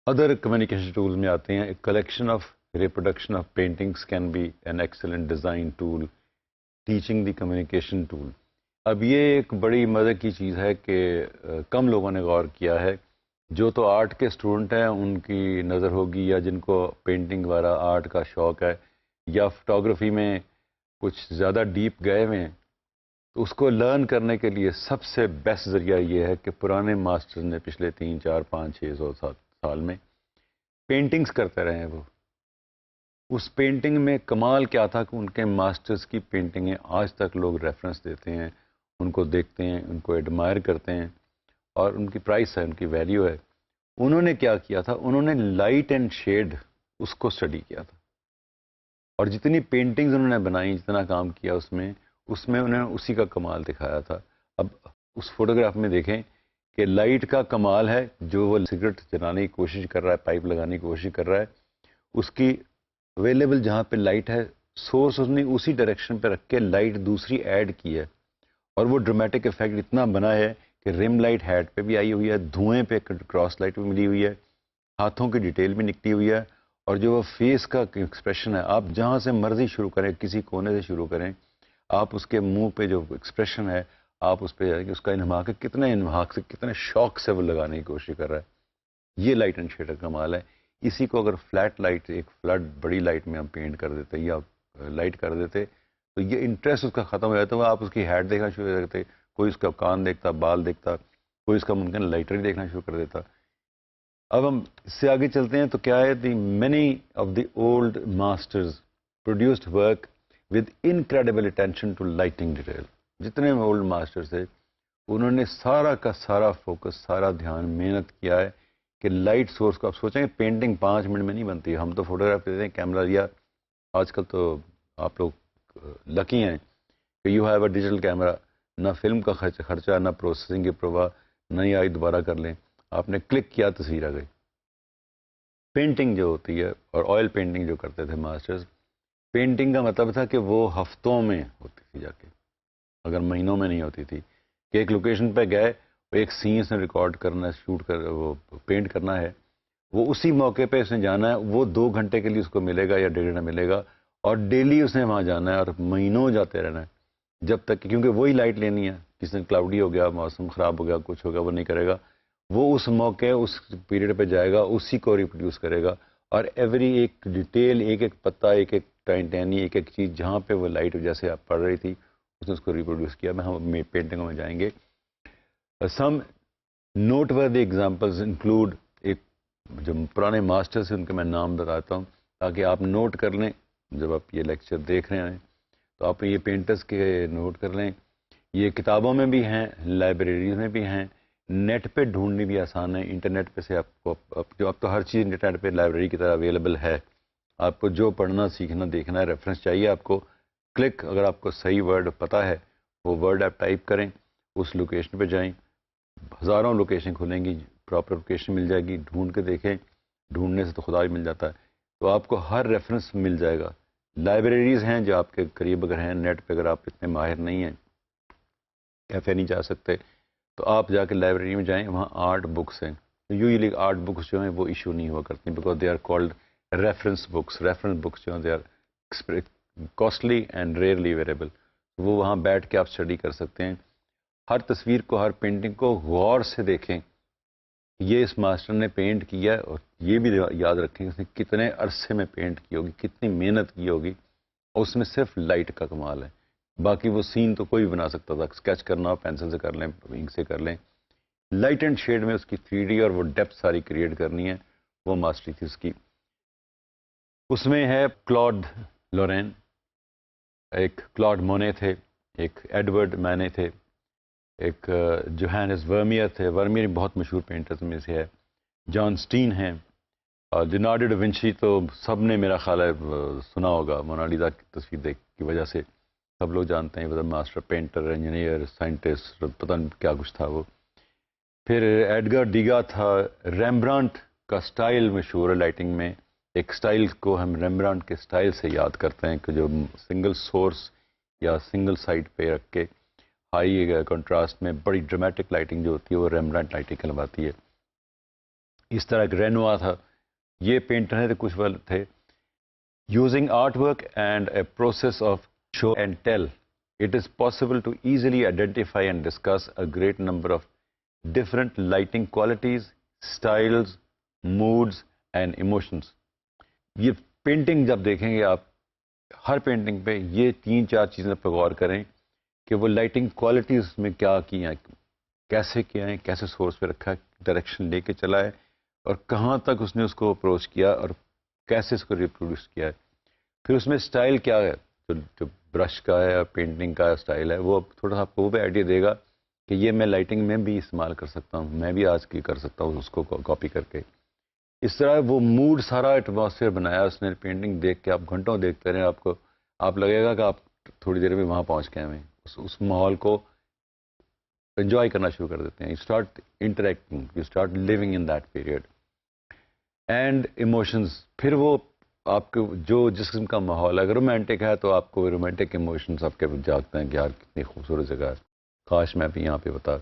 Other communication tools میں آتے ہیں. Collection of reproduction of paintings can be an excellent design tool. Teaching the communication tool. اب یہ ایک بڑی مزے کی چیز ہے کہ کم لوگوں نے غور کیا ہے. جو تو آرٹ کے اسٹوڈنٹ ہیں ان کی نظر ہوگی، یا جن کو پینٹنگ وغیرہ آرٹ کا شوق ہے، یا فوٹوگرافی میں کچھ زیادہ ڈیپ گئے ہوئے ہیں، تو اس کو لرن کرنے کے لیے سب سے بیسٹ ذریعہ یہ ہے کہ پرانے ماسٹر نے پچھلے 3 4 5 6 7 سال میں پینٹنگز کرتے رہے ہیں. وہ اس پینٹنگ میں کمال کیا تھا کہ ان کے ماسٹرز کی پینٹنگیں آج تک لوگ ریفرنس دیتے ہیں، ان کو دیکھتے ہیں، ان کو ایڈمائر کرتے ہیں، اور ان کی پرائس ہے، ان کی ویلیو ہے. انہوں نے کیا کیا تھا؟ انہوں نے لائٹ اینڈ شیڈ اس کو اسٹڈی کیا تھا، اور جتنی پینٹنگز انہوں نے بنائی، جتنا کام کیا اس میں انہوں نے اسی کا کمال دکھایا تھا. اب اس فوٹوگراف میں دیکھیں کہ لائٹ کا کمال ہے. جو وہ سگریٹ جلانے کی کوشش کر رہا ہے، پائپ لگانے کی کوشش کر رہا ہے، اس کی اویلیبل جہاں پہ لائٹ ہے، سورس اس نے اسی ڈائریکشن پہ رکھ کے لائٹ دوسری ایڈ کی ہے، اور وہ ڈرامیٹک افیکٹ اتنا بنا ہے کہ رم لائٹ ہیڈ پہ بھی آئی ہوئی ہے، دھوئیں پہ کراس لائٹ بھی ملی ہوئی ہے، ہاتھوں کی ڈیٹیل بھی نکلی ہوئی ہے، اور جو وہ فیس کا ایکسپریشن ہے، آپ جہاں سے مرضی شروع کریں، کسی کونے سے شروع کریں، آپ اس کے منہ پہ جو ایکسپریشن ہے، آپ اس پہ اس کا انہماک ہے، کتنے انہماک سے، کتنے شوق سے وہ لگانے کی کوشش کر رہا ہے. یہ لائٹ اینڈ شیڈ کا کمال ہے. اسی کو اگر فلیٹ لائٹ، ایک فلڈ بڑی لائٹ میں ہم پینٹ کر دیتے یا لائٹ کر دیتے، تو یہ انٹرسٹ اس کا ختم ہو جاتا ہے. آپ اس کی ہیڈ دیکھنا شروع کر دیتے، کوئی اس کا کان دیکھتا، بال دیکھتا، کوئی اس کا ممکن لائٹر دیکھنا شروع کر دیتا. اب ہم اس سے آگے چلتے ہیں تو کیا ہے، the many of the old masters produced work with incredible attention to lighting detail. جتنے اولڈ ماسٹرز تھے انہوں نے سارا کا سارا فوکس، سارا دھیان، محنت کیا ہے کہ لائٹ سورس کو. آپ سوچیں کہ پینٹنگ 5 منٹ میں نہیں بنتی. ہم تو فوٹوگراف دیتے ہیں، کیمرہ لیا، آج کل تو آپ لوگ لکی ہیں کہ you have a digital camera. نہ فلم کا خرچہ، نہ پروسیسنگ کی پرواہ، نہ ہی آئی دوبارہ کر لیں، آپ نے کلک کیا، تصویر آ گئی. پینٹنگ جو ہوتی ہے، اور آئل پینٹنگ جو کرتے تھے ماسٹرز، پینٹنگ کا مطلب تھا کہ وہ ہفتوں میں ہوتی تھی جا کے، اگر مہینوں میں نہیں ہوتی تھی. کہ ایک لوکیشن پہ گئے، ایک سین اس نے ریکارڈ کرنا ہے، شوٹ کر وہ پینٹ کرنا ہے، وہ اسی موقع پہ اس نے جانا ہے. وہ 2 گھنٹے کے لیے اس کو ملے گا یا 1.5 گھنٹہ ملے گا، اور ڈیلی اس نے وہاں جانا ہے، اور مہینوں جاتے رہنا ہے، جب تک، کیونکہ وہی لائٹ لینی ہے. کس دن کلاؤڈی ہو گیا، موسم خراب ہو گیا، کچھ ہو گیا، وہ نہیں کرے گا. وہ اس موقع، اس پیریڈ پہ جائے گا، اسی کو ریپروڈیوس کرے گا. اور ایوری ایک ڈیٹیل، ایک ایک پتا، ایک ایک ٹینی، ایک ایک چیز جہاں پہ وہ لائٹ جیسے آپ پڑھ رہی تھی، اس نے اس کو ریپروڈیوس کیا. ہم پینٹنگوں میں جائیں گے. سم نوٹ وردی ایگزامپلز انکلوڈ، ایک جو پرانے ماسٹرز ہیں ان کے میں نام بتاتا ہوں تاکہ آپ نوٹ کر لیں. جب آپ یہ لیکچر دیکھ رہے ہیں تو آپ یہ پینٹرز کے نوٹ کر لیں. یہ کتابوں میں بھی ہیں، لائبریریز میں بھی ہیں، نیٹ پہ ڈھونڈنی بھی آسان ہے. انٹرنیٹ پہ سے آپ کو اب تو ہر چیز انٹرنیٹ پہ لائبریری کی طرح اویلیبل ہے. آپ کو جو پڑھنا، سیکھنا، دیکھنا ہے، ریفرنس چاہیے آپ کو، کلک، اگر آپ کو صحیح ورڈ پتہ ہے وہ ورڈ آپ ٹائپ کریں، اس لوکیشن پہ جائیں، ہزاروں لوکیشن کھلیں گی، پراپر لوکیشن مل جائے گی، ڈھونڈ کے دیکھیں. ڈھونڈنے سے تو خدا بھی مل جاتا ہے، تو آپ کو ہر ریفرنس مل جائے گا. لائبریریز ہیں جو آپ کے قریب اگر ہیں، نیٹ پہ اگر آپ اتنے ماہر نہیں ہیں، کیفے نہیں جا سکتے، تو آپ جا کے لائبریری میں جائیں. وہاں آرٹ بکس ہیں. یوزلی آرٹ بکس جو ہیں وہ ایشو نہیں ہوا کرتی، because they are called reference books. Reference books جو ہیں they are costly and rarely available. وہ وہاں بیٹھ کے آپ اسٹڈی کر سکتے ہیں. ہر تصویر کو، ہر پینٹنگ کو غور سے دیکھیں. یہ اس ماسٹر نے پینٹ کیا ہے، اور یہ بھی یاد رکھیں کہ اس نے کتنے عرصے میں پینٹ کی ہوگی، کتنی محنت کی ہوگی، اور اس میں صرف لائٹ کا کمال ہے. باقی وہ سین تو کوئی بنا سکتا تھا، اسکیچ کرنا پینسل سے کر لیں، انک سے کر لیں. لائٹ اینڈ شیڈ میں اس کی 3D اور وہ ڈیپتھ ساری کریٹ کرنی ہے، وہ ماسٹری تھی اس کی. اس میں ہے کلاڈ لورین، ایک کلاڈ مونے تھے، ایک ایڈورڈ مینے تھے، ایک جوہانس ورمیئر تھے. ورمیئر بہت مشہور پینٹرز میں سے ہے. جان سٹین ہیں. اور لیونارڈو ڈا ونچی تو سب نے میرا خیال ہے سنا ہوگا، مونالیزا کی تصویر دیکھ کی وجہ سے سب لوگ جانتے ہیں. ماسٹر پینٹر، انجینئر، سائنٹسٹ، پتہ نہیں کیا کچھ تھا وہ. پھر ایڈگر ڈیگا تھا. ریمبرانٹ کا سٹائل مشہور ہے لائٹنگ میں. ایک سٹائل کو ہم ریمبرانٹ کے سٹائل سے یاد کرتے ہیں کہ جو سنگل سورس یا سنگل سائڈ پہ رکھ کے ہائی کنٹراسٹ میں بڑی ڈرامیٹک لائٹنگ جو ہوتی ہے وہ ریمبرانٹ لائٹنگ کہلواتی ہے. اس طرح ایک رینوا تھا، یہ پینٹر ہیں کچھ والے تھے. Using art work and a process of show and tell it is possible to easily identify and discuss a great number of different lighting qualities, styles, moods and emotions. یہ پینٹنگ جب دیکھیں گے آپ، ہر painting پہ یہ 3-4 چیزیں پہ غور کریں کہ وہ لائٹنگ کوالٹیز میں کیا کی ہیں، کیسے کیا ہیں، کیسے سورس پہ رکھا ہے، ڈائریکشن لے کے چلا ہے، اور کہاں تک اس نے اس کو اپروچ کیا اور کیسے اس کو ریپروڈیوس کیا ہے. پھر اس میں اسٹائل کیا ہے، جو برش کا ہے، پینٹنگ کا اسٹائل ہے، وہ تھوڑا سا آپ کو وہ بھی آئیڈیا دے گا کہ یہ میں لائٹنگ میں بھی استعمال کر سکتا ہوں، میں بھی آج کی کر سکتا ہوں اس کو کاپی کر کے. اس طرح وہ موڈ، سارا ایٹماسفیئر بنایا اس نے. پینٹنگ دیکھ کے آپ گھنٹوں دیکھتے رہیں، آپ لگے گا کہ آپ تھوڑی دیر میں وہاں پہنچ گئے ہیں، اس ماحول کو انجوائے کرنا شروع کر دیتے ہیں. You start interacting, you start living in that period. And emotions, پھر وہ آپ کو جو جس قسم کا ماحول ہے، اگر رومانٹک ہے تو آپ کو رومانٹک ایموشنز آپ کے جاگتے ہیں کہ یار کتنی خوبصورت جگہ ہے، کاش میں بھی یہاں پہ ہوتا.